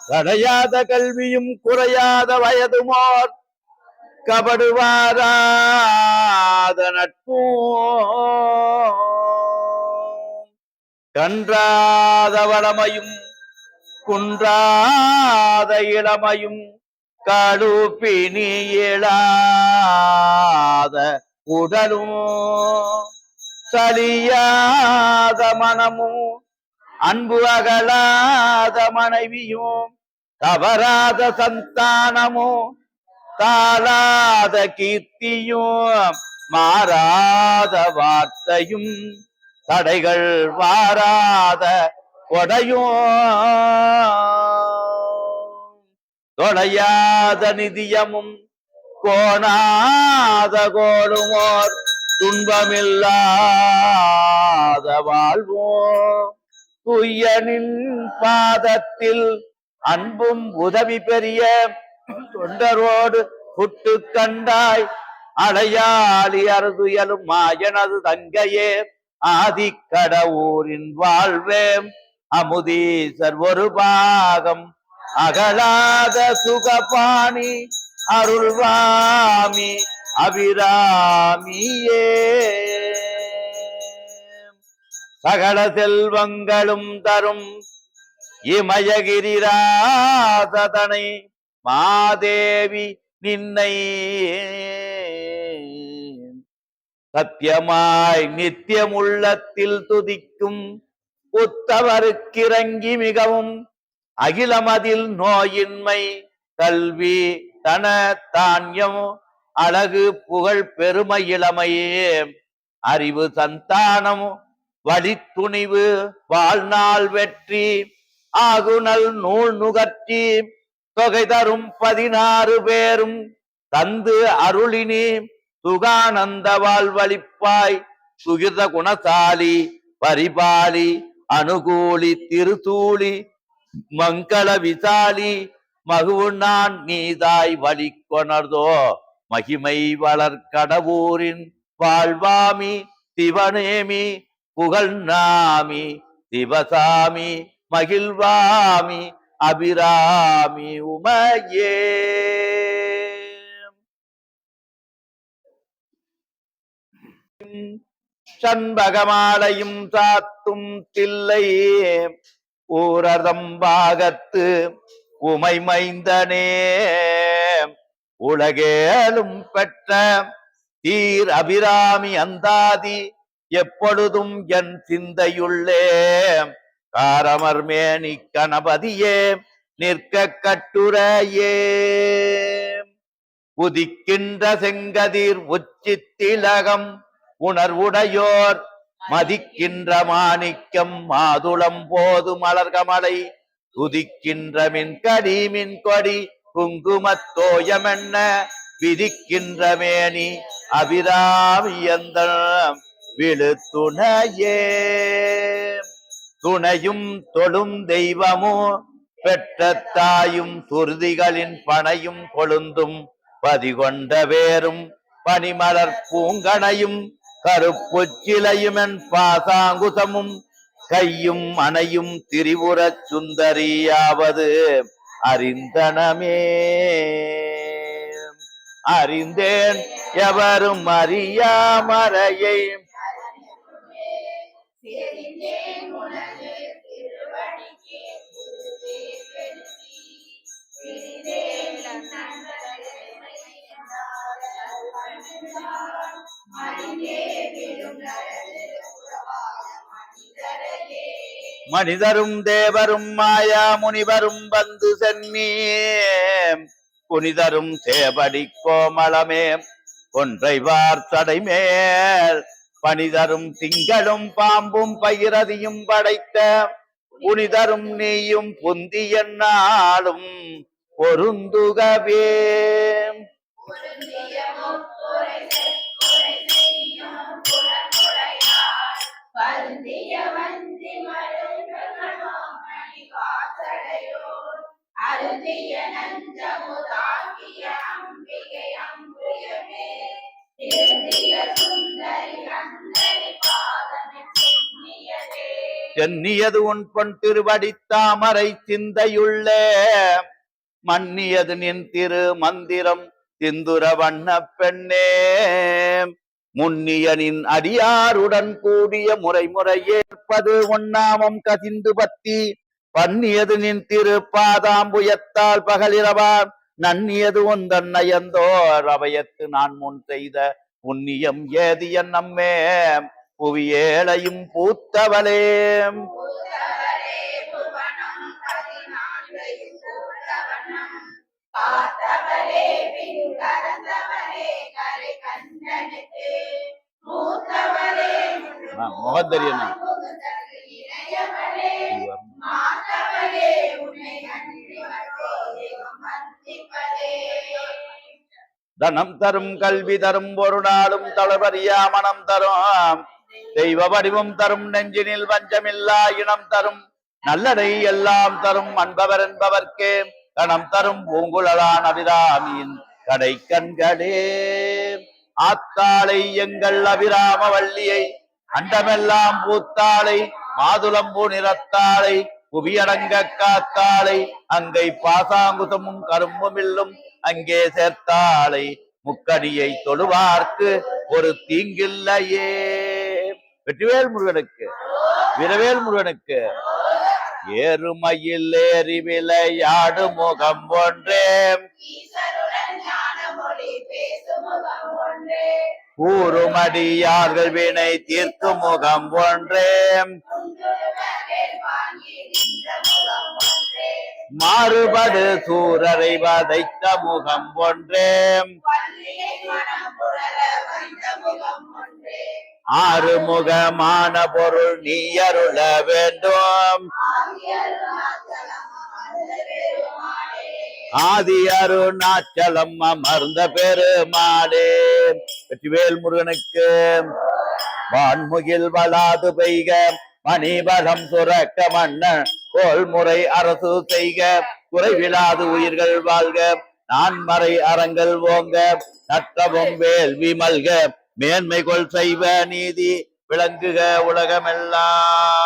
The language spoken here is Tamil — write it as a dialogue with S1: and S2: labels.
S1: கடையாத கல்வியும் குறையாத வயதுமோர் கபடுவாராத நட்பும் கன்றாத வளமையும் குன்றாத இளமையும் கடுப்பினி இயலாத உடலும் சலியாத மனமும் அன்பு அகலாத மனைவியும் தவறாத சந்தானமும் தாளாத கீர்த்தியும் மாறாத வார்த்தையும் தடைகள் வாராத கொடையும் தொலையாத நிதியமும் கோணாத கோடுமோர் துன்பமில்லாத வாழ்வோம் துய்யனின் பாதத்தில் அன்பும் உதவி பெரிய தொண்டரோடு புட்டு கண்டாய் அடையாளி அறுதுயலும் மாயனது தங்கையே ஆதிக்கடவுரின் வாழ்வேம் அமுதீசர் ஒரு பாகம் அகலாத சுகபாணி அருள்வாமி அபிராமியே சகல செல்வங்களும் தரும் இமயகிரிராதனை மாதேவி நின்னை சத்தியமாய் நித்தியம் உள்ளத்தில் துதிக்கும் உத்தவருக்கிறங்கி மிகவும் அகிலமதில் நோயின்மை கல்வி தன தானியம் அழகு புகழ் பெருமை இளமையே அறிவு சந்தானம் வழித்துணிவு வாழ்நாள் வெற்றி ஆகுனல் நூல் நுகர்ச்சி தொகை தரும் 16 பேரும் தந்து அருளினி சுகானந்த வாழ்வழிப்பாய் சுகித குணசாலி பரிபாலி அனுகூலி திருத்தூளி மங்கள விசாலி மகுவு நான் நீதாய் வழி கொணர்தோ மகிமை வளர்கடவூரின் வாழ்வாமி சிவனேமி புகழ் நாமி சிவசாமி மகிழ்வாமி அபிராமி உமையே சண்பகமாலையும் சாத்தும் தில்லை ஊரதம்பாகத்து உமை மைந்தனே உலகேலும் பெற்ற தீர் அபிராமி அந்தாதி எப்பொழுதும் என் சிந்தையுள்ளே காரமர் மேனி கணபதியே நிற்க கட்டுரையே உதிக்கின்ற செங்கதிர் உச்சி திலகம் உணர்வுடையோர் மதிக்கின்ற மாணிக்கம் மாதுளம் போது மலர்கமலை துதிக்கின்ற மின்கடி மின்கொடி குங்குமத்தோயமென்ன விதிக்கின்ற மேனி அபிராமி அந்த விழுத்துணையே துணையும் தொழும் தெய்வமோ பெற்ற தாயும் துருதிகளின் பனையும் கொழுந்தும் பதிகொண்ட வேரும் பனிமலர் பூங்கனையும் கருப்பு சிலையும் என் பாசாங்குசமும் கையும் அணையும் திரிபுர சுந்தரியாவது அறிந்தனமே அறிந்தேன் எவரும் அறியாமறையை மனிதரும் தேவரும் மாயா முனிவரும் வந்து சென்னி புனிதரும் சேபடி கோமளமே ஒன்றை வார்த்தடை மேல் பனிதரும் திங்களும் பாம்பும் பகிரதியும் படைத்த புனிதரும் நீயும் புந்திய நாளும் பொருந்துகவே சென்னியது உன் பொன் திருவடி தாமரை சிந்தையுள்ளே மன்னியது நின் திரு மந்திரம் சிந்துர வண்ண பெண்ணே முன்னியனின் அடியாருடன் கூடிய முறை ஏற்பது உன்னாமம் கசிந்து பத்தி பன்னியது நின் திரு பாதாம்புயத்தால் பகலிரவான் நன்னியது உந்தன் நயந்தோர் அவையத்து நான் முன் செய்த புண்ணியம் ஏதிய நம்மே புவியேளையும் பூத்தவளே முகத்தரியனா தனம் தரும் கல்வி தரும் ஒரு நாளும் தளபரியா மனம் தரும் தெய்வ வடிவம் தரும் நெஞ்சினில் வஞ்சமில்லா இனம் தரும் நல்லடை எல்லாம் தரும் அன்பவர் என்பவர்க்கே கணம் தரும் பூங்குழலான் அபிராமியின் கடை கண்களே ஆத்தாளை எங்கள் அபிராம வள்ளியை அண்டமெல்லாம் பூத்தாளை மாதுளம்பூ நிறத்தாளை புவியடங்க காத்தாளை அங்கை பாசாங்குதமும் கரும்புமில்லும் அங்கே சேர்த்தாளை முக்கடியை தொழுவார்க்கு ஒரு தீங்கில்லையே. வெற்றிவேல் முருகனுக்கு வீரவேல் முருகனுக்கு. ஏறுமையில் ஏறி விளையாடு முகம் ஒன்றே கூறுமடியார்கள் வினை தீர்க்கும் முகம் ஒன்றே மாறுபடு சூரரை வதைத்த முகம் ஒன்றே ஆறுமுகமான பொருள் நீ அருள வேண்டும் ஆதி அருணாச்சலம் அமர்ந்த பெருமாளே. வெற்றிவேல் முருகனுக்கு. வான்முகில் வளாது பெய்க மணிபலம் சுரக்க மன்னன் கோல்முறை அரசு செய்க குறைவிலாது உயிர்கள் வாழ்க நான்மறை அறங்கள் ஓங்க நற்றவும் வேள்வி மல்க மேன்மை கொள் செய்வ நீதி விளங்குக உலகமெல்லாம்.